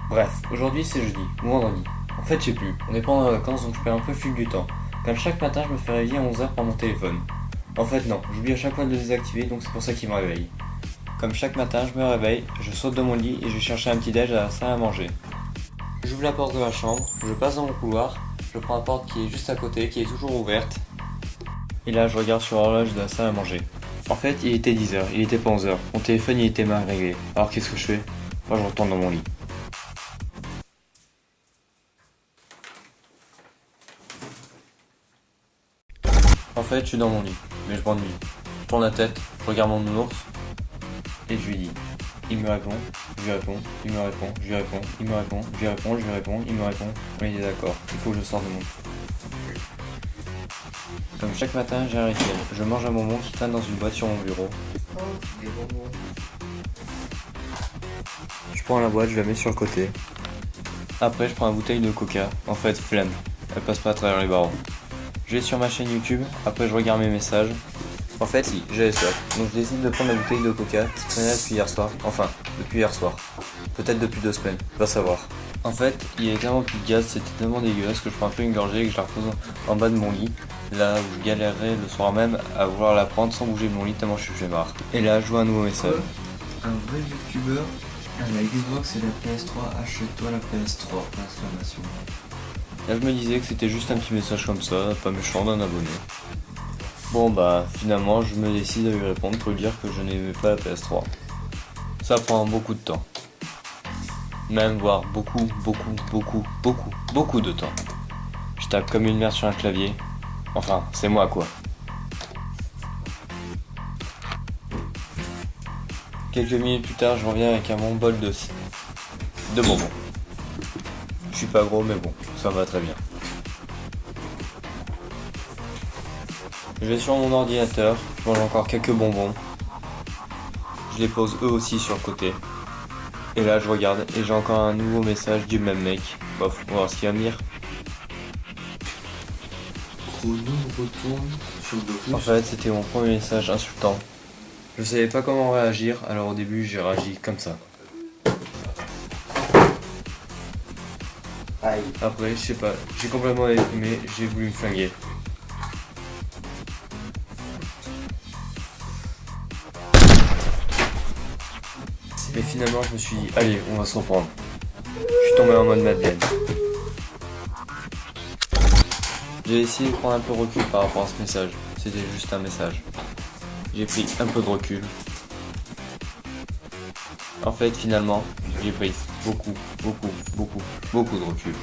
Bref, aujourd'hui c'est jeudi, ou vendredi. En fait, je sais plus, on est pendant les vacances donc je perds un peu le fil du temps. Comme chaque matin, je me fais réveiller à 11h par mon téléphone. En fait, non, j'oublie à chaque fois de le désactiver donc c'est pour ça qu'il me réveille. Comme chaque matin, je me réveille, je saute de mon lit et je vais chercher un petit déj à la salle à manger. J'ouvre la porte de ma chambre, je passe dans mon couloir, je prends la porte qui est juste à côté, qui est toujours ouverte. Et là, je regarde sur l'horloge de la salle à manger. En fait, il était 10h, il était pas 11h. Mon téléphone, il était mal réglé. Alors qu'est-ce que je fais? Moi, je retourne dans mon lit. En fait, je suis dans mon lit, mais je m'ennuie. Je tourne la tête, je regarde mon nounours, et je lui dis. Il me répond, je lui réponds, il me répond, je lui réponds, il me répond, je lui réponds, je lui réponds, il me répond. On est d'accord, il faut que je sorte de mon lit. Comme chaque matin, j'ai un rituel. Je mange un bonbon qui traîne dans une boîte sur mon bureau. Oh, des bonbons. Je prends la boîte, je la mets sur le côté. Après, je prends une bouteille de coca. En fait, flemme. Elle passe pas à travers les barreaux. Je vais sur ma chaîne YouTube. Après, je regarde mes messages. En fait, si, j'avais soif. Donc, je décide de prendre la bouteille de coca qui traînait depuis hier soir. Enfin, depuis hier soir. Peut-être depuis 2 semaines. Va savoir. En fait, il y avait tellement plus de gaz, c'était tellement dégueulasse que je prends un peu une gorgée et que je la repose en bas de mon lit. Là où je galérerais le soir même à vouloir la prendre sans bouger de mon lit tellement je suis marre. Et là, je vois un nouveau message. Un vrai youtubeur à la Xbox et la PS3, achète-toi la PS3, exclamation. Là, je me disais que c'était juste un petit message comme ça, pas méchant d'un abonné. Bon bah, finalement, je me décide à lui répondre pour lui dire que je n'aimais pas la PS3. Ça prend beaucoup de temps. Même voire beaucoup de temps. Je tape comme une merde sur un clavier. Enfin, c'est moi quoi. Quelques minutes plus tard, je reviens avec un bon bol de bonbons. Je suis pas gros mais bon, ça va très bien. Je vais sur mon ordinateur, je mange encore quelques bonbons. Je les pose eux aussi sur le côté. Et là je regarde et j'ai encore un nouveau message du même mec. Bof, on va voir ce qu'il va me dire. Chrono retourne sur Dofus. En fait, c'était mon premier message insultant. Je savais pas comment réagir, alors au début j'ai réagi comme ça. Aïe. Après, je sais pas, j'ai complètement déprimé, j'ai voulu me flinguer. Mais finalement, je me suis dit, allez, on va se reprendre. Je suis tombé en mode Madeleine. J'ai essayé de prendre un peu de recul par rapport à ce message. C'était juste un message. J'ai pris un peu de recul. En fait, finalement, j'ai pris beaucoup de recul.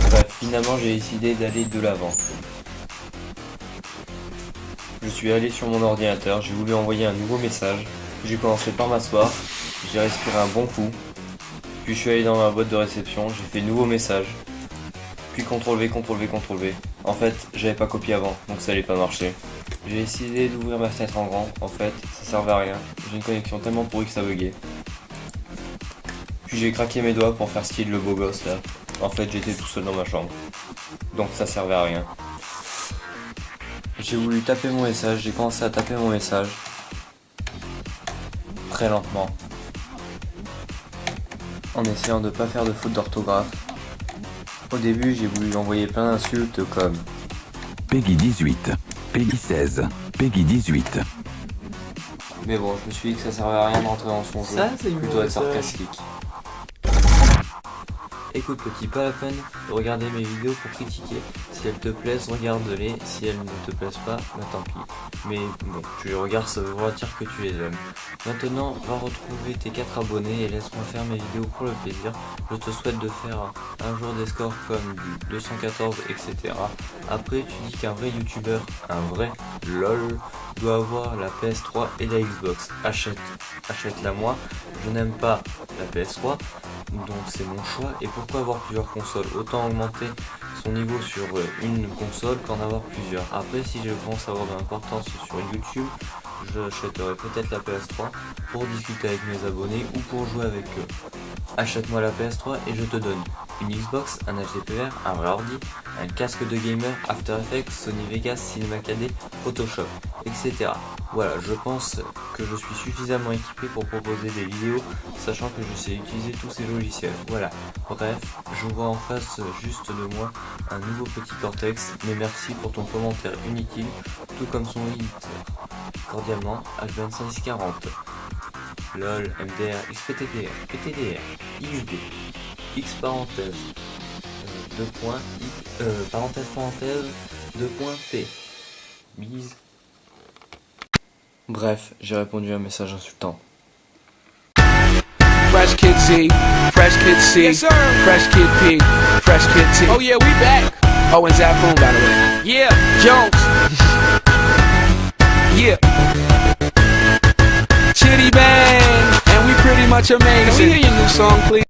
Bref, finalement, j'ai décidé d'aller de l'avant. Je suis allé sur mon ordinateur, j'ai voulu envoyer un nouveau message. J'ai commencé par m'asseoir, j'ai respiré un bon coup. Puis je suis allé dans ma boîte de réception, j'ai fait nouveau message. Puis CTRL-V. En fait, j'avais pas copié avant, donc ça allait pas marcher. J'ai essayé d'ouvrir ma fenêtre en grand, en fait, ça servait à rien. J'ai une connexion tellement pourrie que ça buguait. Puis j'ai craqué mes doigts pour faire style le beau gosse là. En fait, j'étais tout seul dans ma chambre. Donc ça servait à rien. J'ai voulu taper mon message, j'ai commencé à taper mon message. Très lentement. En essayant de pas faire de faute d'orthographe. Au début, j'ai voulu envoyer plein d'insultes comme Peggy 18, Peggy 16, Peggy 18. Mais bon, je me suis dit que ça servait à rien de rentrer dans son jeu. Ça, c'est une plutôt être message. sarcastique. Écoute petit, pas la peine de regarder mes vidéos pour critiquer. Si elles te plaisent, regarde-les. Si elles ne te plaisent pas, bah tant pis. Mais bon, tu les regardes, ça veut dire que tu les aimes. Maintenant, va retrouver tes 4 abonnés et laisse-moi faire mes vidéos pour le plaisir. Je te souhaite de faire un jour des scores comme du 214, etc. Après, tu dis qu'un vrai youtubeur, un vrai LOL, doit avoir la PS3 et la Xbox. Achète-la moi. Je n'aime pas la PS3. Donc c'est mon choix. Et pourquoi avoir plusieurs consoles? Autant augmenter son niveau sur une console qu'en avoir plusieurs. Après, si je pense avoir de l'importance sur YouTube, j'achèterai peut-être la PS3 pour discuter avec mes abonnés ou pour jouer avec eux. Achète-moi la PS3 et je te donne. une Xbox, un HDPR, un vrai ordi, un casque de gamer, After Effects, Sony Vegas, Cinema 4D, Photoshop, etc. Voilà, je pense que je suis suffisamment équipé pour proposer des vidéos, sachant que je sais utiliser tous ces logiciels. Voilà, bref, je vois en face juste de moi un nouveau petit Cortex, mais merci pour ton commentaire inutile, tout comme son éditeur. Cordialement, H25640. LOL, MDR, XPTDR, PTDR, XD, X parenthèse, 2 points, parenthèse, 2 points T. Bise. Bref, j'ai répondu à un message insultant. Fresh Kid Z, Fresh Kid C, yes, Fresh Kid P, Fresh Kid T. Oh yeah, we back. Oh, and Zafoon, by the way. Yeah, Jones. Yeah. Chitty Bang, and we pretty much amazing. Can we hear your new song, please?